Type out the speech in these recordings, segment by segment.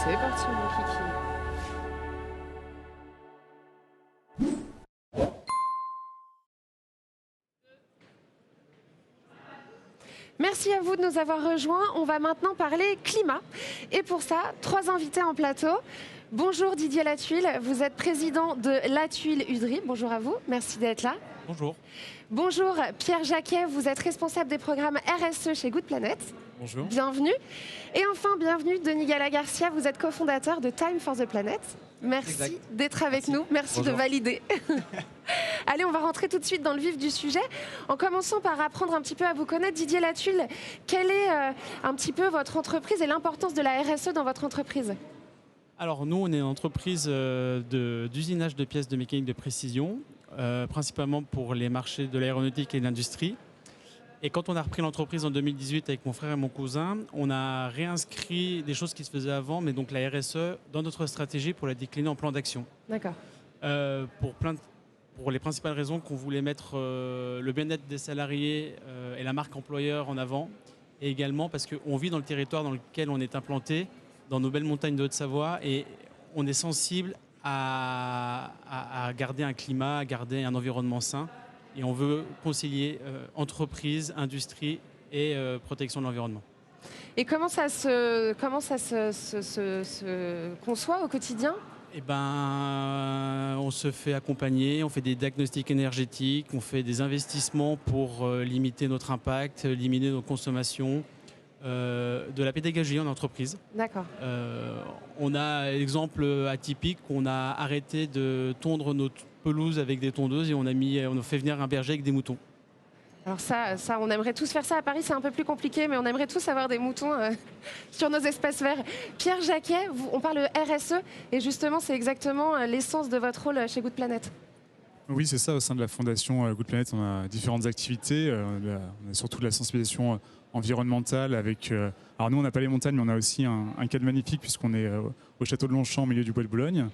C'est parti, mon kiki. Merci à vous de nous avoir rejoints. On va maintenant parler climat. Et pour ça, 3 invités en plateau. Bonjour Didier Latuile, vous êtes président de Latuile Udry. Bonjour à vous, merci d'être là. Bonjour. Bonjour Pierre Jacquet, vous êtes responsable des programmes RSE chez Good Planet. Bonjour. Bienvenue. Et enfin, bienvenue Denis Gala-Garcia, vous êtes cofondateur de Time for the Planet. Merci d'être avec nous, merci de valider. Allez, on va rentrer tout de suite dans le vif du sujet, en commençant par apprendre un petit peu à vous connaître. Didier Latuile, quelle est un petit peu votre entreprise et l'importance de la RSE dans votre entreprise? Alors nous, on est une entreprise d'usinage de pièces de mécanique de précision, principalement pour les marchés de l'aéronautique et de l'industrie. Et quand on a repris l'entreprise en 2018 avec mon frère et mon cousin, on a réinscrit des choses qui se faisaient avant, mais donc la RSE dans notre stratégie pour la décliner en plan d'action. D'accord. Pour les principales raisons qu'on voulait mettre le bien-être des salariés et la marque employeur en avant, et également parce qu'on vit dans le territoire dans lequel on est implanté, dans nos belles montagnes de Haute-Savoie, et on est sensible à garder un climat, à garder un environnement sain. Et on veut concilier entreprise, industrie et protection de l'environnement. Et comment ça se conçoit au quotidien? Eh ben, on se fait accompagner, on fait des diagnostics énergétiques, on fait des investissements pour limiter notre impact, limiter nos consommations, de la pédagogie en entreprise. D'accord. On a l'exemple atypique, on a arrêté de tondre notre pelouse avec des tondeuses et on a fait venir un berger avec des moutons. Alors ça, on aimerait tous faire ça. À Paris, c'est un peu plus compliqué, mais on aimerait tous avoir des moutons sur nos espaces verts. Pierre Jacquet, on parle RSE, et justement, c'est exactement l'essence de votre rôle chez Good Planet. Oui, c'est ça. Au sein de la fondation Good Planet, on a différentes activités. On a surtout de la sensibilisation environnementale avec... alors nous, on n'a pas les montagnes, mais on a aussi un cadre magnifique puisqu'on est au château de Longchamp, au milieu du bois de Boulogne.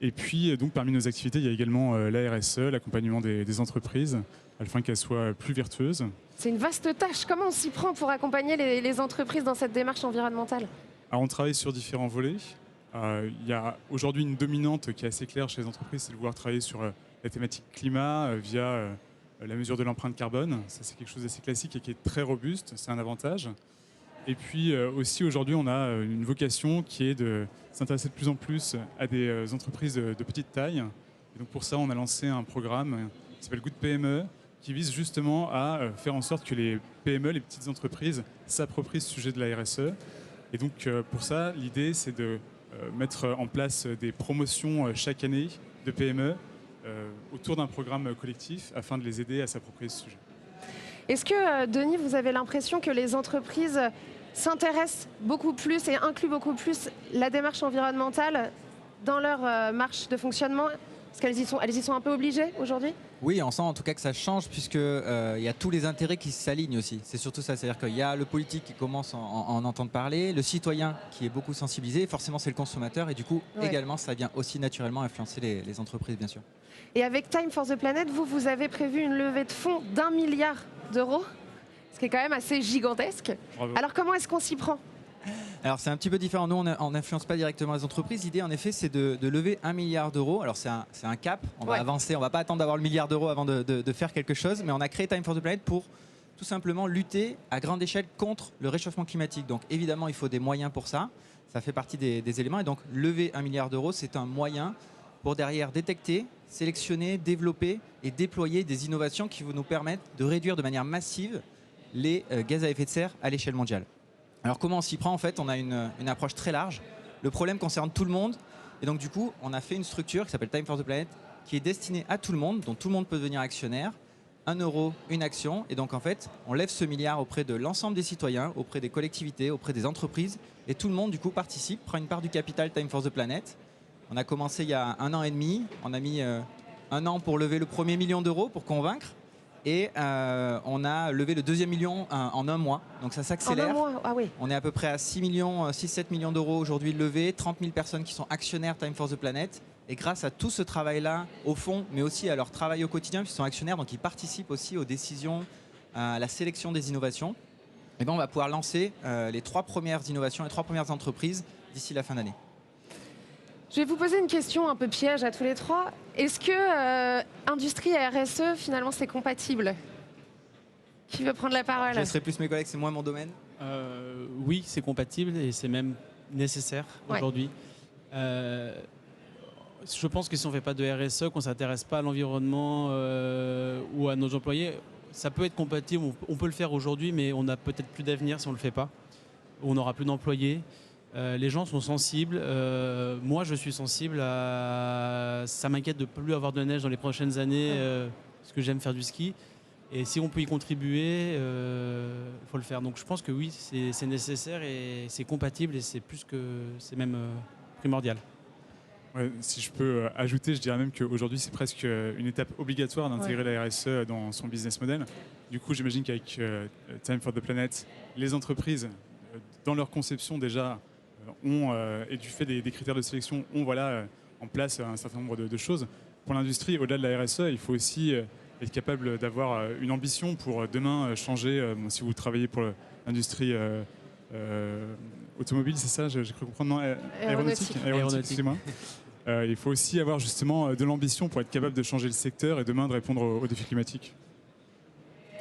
Et puis, donc, parmi nos activités, il y a également la RSE, l'accompagnement des entreprises, afin qu'elles soient plus vertueuses. C'est une vaste tâche. Comment on s'y prend pour accompagner les entreprises dans cette démarche environnementale? Alors, on travaille sur différents volets. Il y a aujourd'hui une dominante qui est assez claire chez les entreprises, c'est de vouloir travailler sur la thématique climat via la mesure de l'empreinte carbone. Ça, c'est quelque chose d'assez classique et qui est très robuste, c'est un avantage. Et puis aussi aujourd'hui, on a une vocation qui est de s'intéresser de plus en plus à des entreprises de petite taille. Et donc pour ça, on a lancé un programme qui s'appelle Good PME, qui vise justement à faire en sorte que les PME, les petites entreprises, s'approprient ce sujet de la RSE. Et donc pour ça, l'idée, c'est de mettre en place des promotions chaque année de PME autour d'un programme collectif afin de les aider à s'approprier ce sujet. Est-ce que, Denis, vous avez l'impression que les entreprises s'intéressent beaucoup plus et incluent beaucoup plus la démarche environnementale dans leur marche de fonctionnement? Est-ce qu'elles y sont un peu obligées aujourd'hui? Oui, on sent en tout cas que ça change puisqu'il y a tous les intérêts qui s'alignent aussi. C'est surtout ça, c'est-à-dire qu'il y a le politique qui commence à en entendre parler, le citoyen qui est beaucoup sensibilisé, forcément c'est le consommateur et du coup également ça vient aussi naturellement influencer les entreprises bien sûr. Et avec Time for the Planet, vous avez prévu une levée de fonds d'1 milliard d'euros, ce qui est quand même assez gigantesque. Bravo. Alors comment est-ce qu'on s'y prend? Alors c'est un petit peu différent, nous on n'influence pas directement les entreprises, l'idée en effet c'est de lever 1 milliard d'euros, alors c'est un cap, on va avancer, on ne va pas attendre d'avoir le milliard d'euros avant de faire quelque chose, mais on a créé Time for the Planet pour tout simplement lutter à grande échelle contre le réchauffement climatique. Donc évidemment il faut des moyens pour ça, ça fait partie des éléments, et donc lever 1 milliard d'euros c'est un moyen pour derrière détecter, sélectionner, développer et déployer des innovations qui vont nous permettre de réduire de manière massive les gaz à effet de serre à l'échelle mondiale. Alors comment on s'y prend? En fait, on a une approche très large. Le problème concerne tout le monde. Et donc du coup, on a fait une structure qui s'appelle Time for the Planet, qui est destinée à tout le monde, dont tout le monde peut devenir actionnaire. 1 euro, une action. Et donc en fait, on lève ce milliard auprès de l'ensemble des citoyens, auprès des collectivités, auprès des entreprises. Et tout le monde du coup participe, prend une part du capital Time for the Planet. On a commencé il y a 1 an et demi. On a mis 1 an pour lever le premier million d'euros pour convaincre. Et on a levé le deuxième million en 1 mois. Donc ça s'accélère. En 1 mois, ah oui. On est à peu près à 6-7 millions d'euros aujourd'hui levés, 30 000 personnes qui sont actionnaires Time for the Planet. Et grâce à tout ce travail-là, au fond, mais aussi à leur travail au quotidien, puisqu'ils sont actionnaires, donc ils participent aussi aux décisions, à la sélection des innovations. Et bien on va pouvoir lancer les 3 premières innovations, les 3 premières entreprises d'ici la fin d'année. Je vais vous poser une question un peu piège à tous les trois. Est-ce que industrie et RSE, finalement, c'est compatible? Qui veut prendre la parole? Je laisserai plus mes collègues, c'est moins mon domaine. Oui, c'est compatible et c'est même nécessaire aujourd'hui. Je pense que si on ne fait pas de RSE, qu'on ne s'intéresse pas à l'environnement ou à nos employés, ça peut être compatible. On peut le faire aujourd'hui, mais on n'a peut-être plus d'avenir si on ne le fait pas. On n'aura plus d'employés. Les gens sont sensibles. Moi, je suis sensible à... Ça m'inquiète de ne plus avoir de neige dans les prochaines années parce que j'aime faire du ski. Et si on peut y contribuer, il faut le faire. Donc je pense que oui, c'est nécessaire et c'est compatible et c'est même primordial. Ouais, si je peux ajouter, je dirais même qu'aujourd'hui, c'est presque une étape obligatoire d'intégrer la RSE dans son business model. Du coup, j'imagine qu'avec Time for the Planet, les entreprises, dans leur conception déjà, et du fait des critères de sélection, ont en place un certain nombre de choses. Pour l'industrie, au-delà de la RSE, il faut aussi être capable d'avoir une ambition pour demain changer. Si vous travaillez pour l'industrie automobile, c'est ça, j'ai cru comprendre, non, aéronautique, excusez-moi. Il faut aussi avoir justement de l'ambition pour être capable de changer le secteur et demain de répondre aux défis climatiques.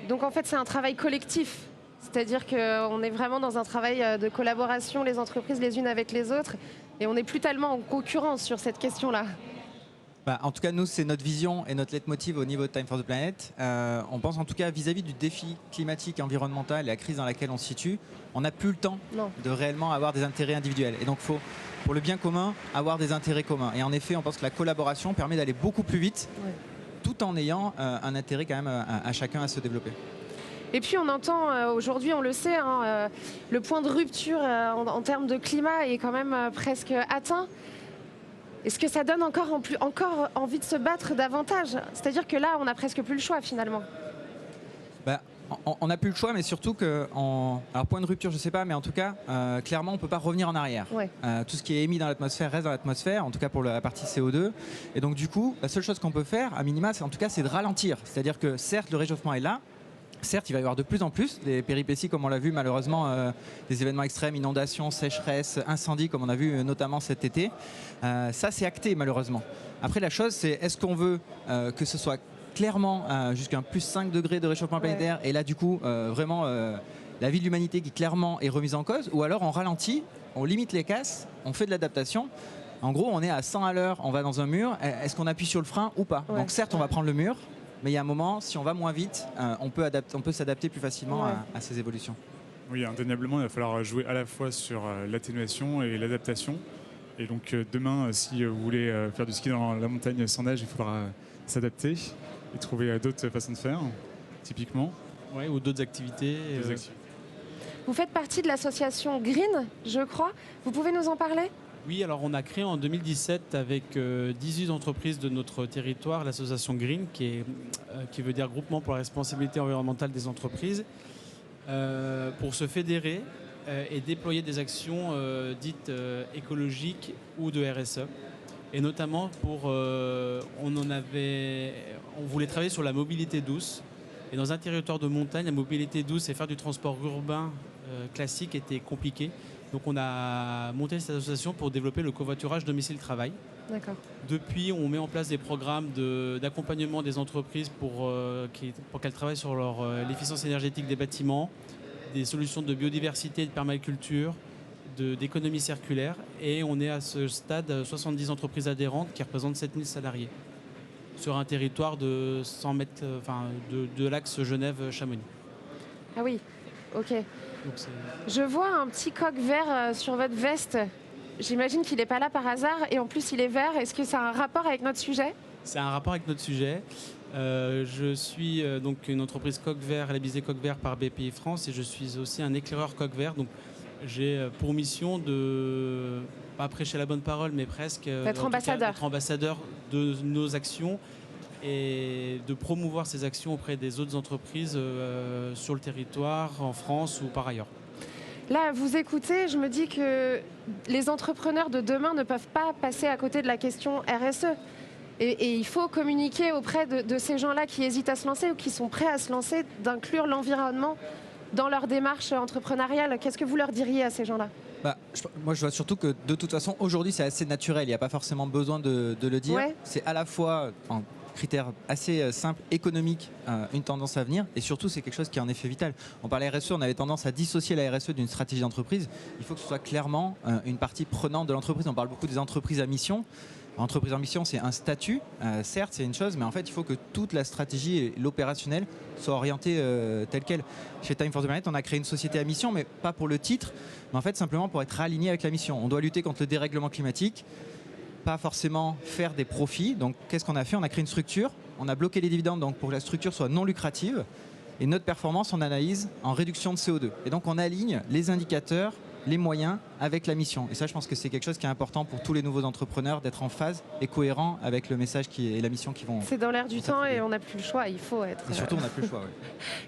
Donc en fait, c'est un travail collectif. C'est-à-dire qu'on est vraiment dans un travail de collaboration, les entreprises les unes avec les autres, et on n'est plus tellement en concurrence sur cette question-là. En tout cas, nous, c'est notre vision et notre leitmotiv au niveau de Time for the Planet. On pense en tout cas vis-à-vis du défi climatique et environnemental et la crise dans laquelle on se situe, on n'a plus le temps de réellement avoir des intérêts individuels. Et donc, il faut, pour le bien commun, avoir des intérêts communs. Et en effet, on pense que la collaboration permet d'aller beaucoup plus vite, tout en ayant un intérêt quand même à chacun à se développer. Et puis on entend aujourd'hui, on le sait, le point de rupture en termes de climat est quand même presque atteint. Est-ce que ça donne encore envie de se battre davantage? C'est-à-dire que là, on n'a presque plus le choix finalement. On n'a plus le choix, mais surtout que... Alors point de rupture, je ne sais pas, mais en tout cas, clairement, on ne peut pas revenir en arrière. Tout ce qui est émis dans l'atmosphère reste dans l'atmosphère, en tout cas pour la partie CO2. Et donc du coup, la seule chose qu'on peut faire, à minima, c'est de ralentir. C'est-à-dire que certes, le réchauffement est là. Certes, il va y avoir de plus en plus des péripéties, comme on l'a vu malheureusement, des événements extrêmes, inondations, sécheresses, incendies, comme on a vu notamment cet été. Ça, c'est acté malheureusement. Après, la chose, c'est est-ce qu'on veut que ce soit clairement jusqu'à un plus 5 degrés de réchauffement planétaire, et là, du coup, vraiment, la vie de l'humanité qui clairement est remise en cause, ou alors on ralentit, on limite les casses, on fait de l'adaptation. En gros, on est à 100 à l'heure, on va dans un mur, est-ce qu'on appuie sur le frein ou pas? Donc certes, on va prendre le mur, mais il y a un moment, si on va moins vite, on peut s'adapter plus facilement à ces évolutions. Oui, indéniablement, il va falloir jouer à la fois sur l'atténuation et l'adaptation. Et donc demain, si vous voulez faire du ski dans la montagne sans neige, il faudra s'adapter et trouver d'autres façons de faire, typiquement. Ouais, ou d'autres activités. Vous faites partie de l'association Green, je crois. Vous pouvez nous en parler ? Oui, alors on a créé en 2017 avec 18 entreprises de notre territoire l'association Green, qui veut dire Groupement pour la responsabilité environnementale des entreprises, pour se fédérer et déployer des actions dites écologiques ou de RSE. Et notamment on voulait travailler sur la mobilité douce. Et dans un territoire de montagne, la mobilité douce et faire du transport urbain classique était compliqué. Donc on a monté cette association pour développer le covoiturage domicile-travail. D'accord. Depuis, on met en place des programmes d'accompagnement des entreprises pour qu'elles travaillent sur l'efficience énergétique des bâtiments, des solutions de biodiversité et de permaculture, d'économie circulaire. Et on est à ce stade 70 entreprises adhérentes qui représentent 7000 salariés sur un territoire de 100 mètres, de l'axe Genève-Chamonix. Ah oui, ok. Je vois un petit coq vert sur votre veste. J'imagine qu'il n'est pas là par hasard et en plus il est vert. Est-ce que ça a un rapport avec notre sujet ? C'est un rapport avec notre sujet. Je suis donc une entreprise coq vert, labellisée coq vert par BPI France, et je suis aussi un éclaireur coq vert. Donc j'ai pour mission de, pas prêcher la bonne parole, mais presque d'être ambassadeur. D'être ambassadeur de nos actions et de promouvoir ces actions auprès des autres entreprises sur le territoire, en France ou par ailleurs. Là, vous écoutez, je me dis que les entrepreneurs de demain ne peuvent pas passer à côté de la question RSE. Et il faut communiquer auprès de ces gens-là qui hésitent à se lancer ou qui sont prêts à se lancer, d'inclure l'environnement dans leur démarche entrepreneuriale. Qu'est-ce que vous leur diriez à ces gens-là ? Moi, je vois surtout que de toute façon, aujourd'hui, c'est assez naturel. Il n'y a pas forcément besoin de le dire. Ouais. C'est à la fois en critère assez simple, économique, une tendance à venir. Et surtout, c'est quelque chose qui est en effet vital. On parlait RSE, on avait tendance à dissocier la RSE d'une stratégie d'entreprise. Il faut que ce soit clairement une partie prenante de l'entreprise. On parle beaucoup des entreprises à mission. Entreprise en mission, c'est un statut, certes, c'est une chose, mais en fait, il faut que toute la stratégie et l'opérationnel soient orientés tel quel. Chez Time for the Planet, on a créé une société à mission, mais pas pour le titre, mais en fait, simplement pour être aligné avec la mission. On doit lutter contre le dérèglement climatique, pas forcément faire des profits. Donc, qu'est-ce qu'on a fait? On a créé une structure, on a bloqué les dividendes donc pour que la structure soit non lucrative, et notre performance, on analyse en réduction de CO2. Et donc, on aligne les indicateurs, les moyens avec la mission. Et ça, je pense que c'est quelque chose qui est important pour tous les nouveaux entrepreneurs, d'être en phase et cohérent avec le message et la mission qui vont... C'est dans l'air du temps et on n'a plus le choix, il faut être... Et surtout, on n'a plus le choix. Ouais.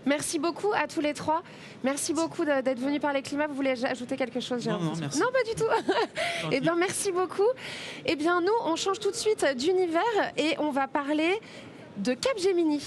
Merci beaucoup à tous les trois. Merci beaucoup d'être venus parler climat. Vous voulez ajouter quelque chose? Non, merci. Non, pas du tout. Eh bien, merci beaucoup. Eh bien, nous, on change tout de suite d'univers et on va parler de Capgemini.